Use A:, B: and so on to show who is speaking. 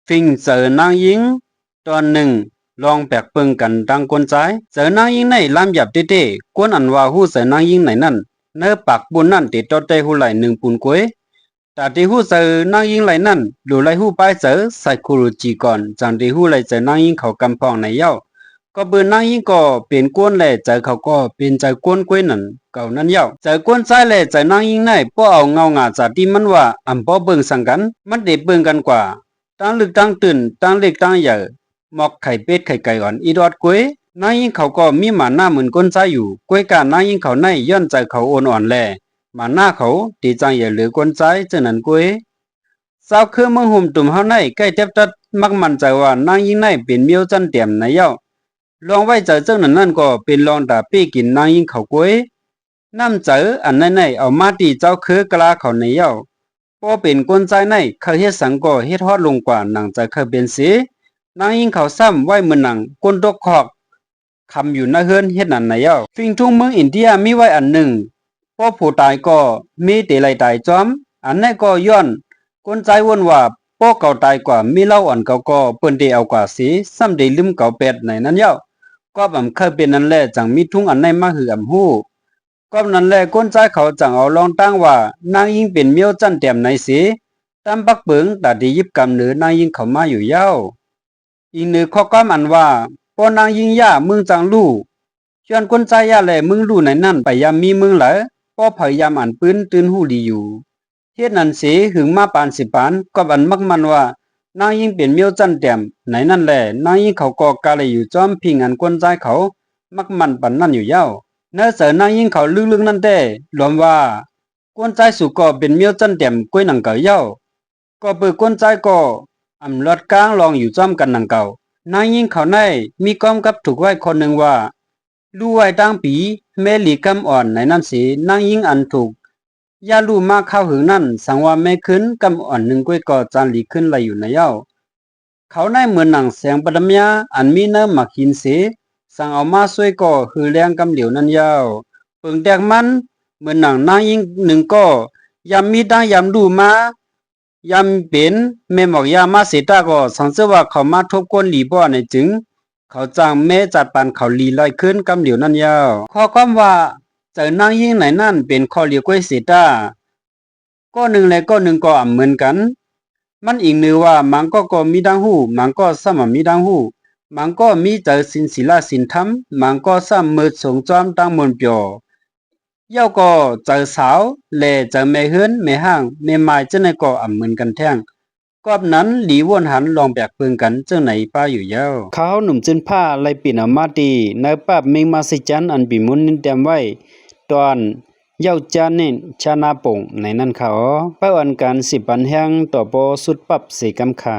A: ฟิงเจอนางยิงตอนหนึ่งลองแปลกเปิงกันดังกวนใจเจอนางยิงในลำหยับเต้ๆกวนอันว่าหู้เจอนางยิงไหนนั่นเนื้อปากบุญนั่นติดจอดใจหูไหลหนึ่งปุ่นกวยแต่ที่หู้เจอนางยิงไหลนั่นดูไหลหู้ไปเจอใส่คูรุจีก่อนจังที่หู้ไหลเจอนางยิงเขากำปองในเย้าก็เบื่อนางยิงก็เป็นกวนแหล่เจอเขาก็เป็นใจกวนกวยนั่นเก่านั้นเย้าเจอกวนใจแหล่เจอนางยิงในป้อเอาเงาหงาจากที่มันว่าอันป้อเบิ่งสังกันมันเด็เบิ่งกันกว่าตั้งลึกตั้งตื่นตั้งเล็กตั้งใหญ่หมอกไข่เป็ดไข่ไก่อ่อนอีดอดกวยนางยิงเขาก็มีหมาหน้าเหมือนก้นใจอยู่กวยการนางยิงเขาในย้อนใจเขาอ่อนอ่อนแลหมาหน้าเขาตีจังอย่าเหลือก้นใจเจานั้นกวยสาวคือมึงหุ่มตุ่มเฮาในใกล้เทียบตัดมักมั่นใจว่านางยิงในเป็นเมียวจันเตียมในเย้าลองไว้เจอเจ้านั่นก็เป็นลองตาปี้กินนางยิงเขากวยน้ำเจออันในเอามาตีเจ้าคือกลาเขาในเย้าพอเป็นก้นใจในเขาเฮ็ดสังก็เฮ็ดฮอดลงกว่าหนังใจเคยเป็นสินางยิงเขาซ้ำไว้เหมือนหนังก้นตกคอกคำอยู่หน้าเฮือนเฮ็ดนั่นในเย้าฟิงทุ่งเมืองอินเดียมีไว้อันหนึ่งพอผู้ตายก็มีเตไลตายจอมอันนั้นก็ย้อนก้นใจวนว่าป้อเก่าตายกว่ามีเล่าอ่อนเก่าก็เปิ้นได้เอากว่าสิซ้ำได้ลืมเก่าเป็ดในนั้นเย้าก็อำเคยเป็นนั่นแหละจังมีทุ่งอันในมาหืออำฮู้ก็นั่นแหละก้นใจเขาจังเอาลองตั้งว่านางยิงเป็นเมียวจันเต็มในสิตามบักเบิงตาดียิบกำเนือนางยิงเขามาอยู่เย้าอีกหนึ่งข้อความอันว่าป้อนางยิงย่ามึงจังลู่ชวนก้นใจย่าแหละมึงลู่ไหนนั่นไปยามมีมึงเหรอป้อพยายามอ่านปืนตื่นหูดีอยู่เฮ็ดนั่นสิหึงมาปานสิปานก็อันมักมันว่านางยิงเป็นเมียวจันเต็มไหนนั่นแหละนางยิงเขาก็กาเลยอยู่จอมพิงอันก้นใจเขามักมันปันนั่นอยู่เย้าเนื้อเสือนางยิงเขาลึกๆนั่นแต่รวมว่ากวนใจสุก็เป็นเมียวจันเต็มกวยหนังเก่าเย้าก็เปิดกวนใจก็อำลอดกลางลองอยู่จอมกันหนังเก่านางยิงเขาในมีก้อมกับถูกไว้คนหนึ่งว่าลู่ไว้ตั้งปีแม่หลีกำอ่อนในนั่นสินางยิงอันถูกย่าลู่มาเข้าหึงนั่นสังว่าแม่ขึ้นกำอ่อนหนึ่งกวยก็จานหลีขึ้นไหลอยู่ในเย้าเขาในเหมือนหนังแสงปฐมยาอันมีเนื้อหมักหินเสสั่งเอามาช่วยก็คือแรงกำเหลียวนั่นยาวเปิงแดกมันเหมือนหนังนางยิงหนึ่งก็ยำมีดังยำดูมายำเป็นแม่หมอกยามาเสตาก็สังเสว่าเขามาทบก้นหลีบ่อในจึงเขาจ้างแม่จัดปันเขาลีลอยขึ้นกำเหลียวนั่นยาวข้อความว่าเจอนางยิงไหนนั่นเป็นข้อเลียวก้อยเสตาก็หนึ่งและก็หนึ่งก็เหมือนกันมันอีกนึงว่ามันก็มีดังหูมันก็ซ้ำมีดังหูมันก็มีเจอสินศิลาสินธรรมมันก็ซ้ำมือสงจอมตั้งมนเปียวเย้าก็เจอสาวแลเจอแม่เฮือนแม่ห้างแม่ไม้เจ้าไหนก็เหมือนกันแท่งกอบนั้นหลีวนหันลองแบกเพิงกันเจ้าไหนป้าอยู่เย้าเขาหนุ่มจินผ้าไล่ปิ่นอามาตีในป้าเมงมาสิจันอันปีมุนนินเต็มไว้ตอนเย้าจานนี่ชานาปงในนั้นเขาเป้าอันการสิปันแห้งต่อปอสุดปับสีกำขา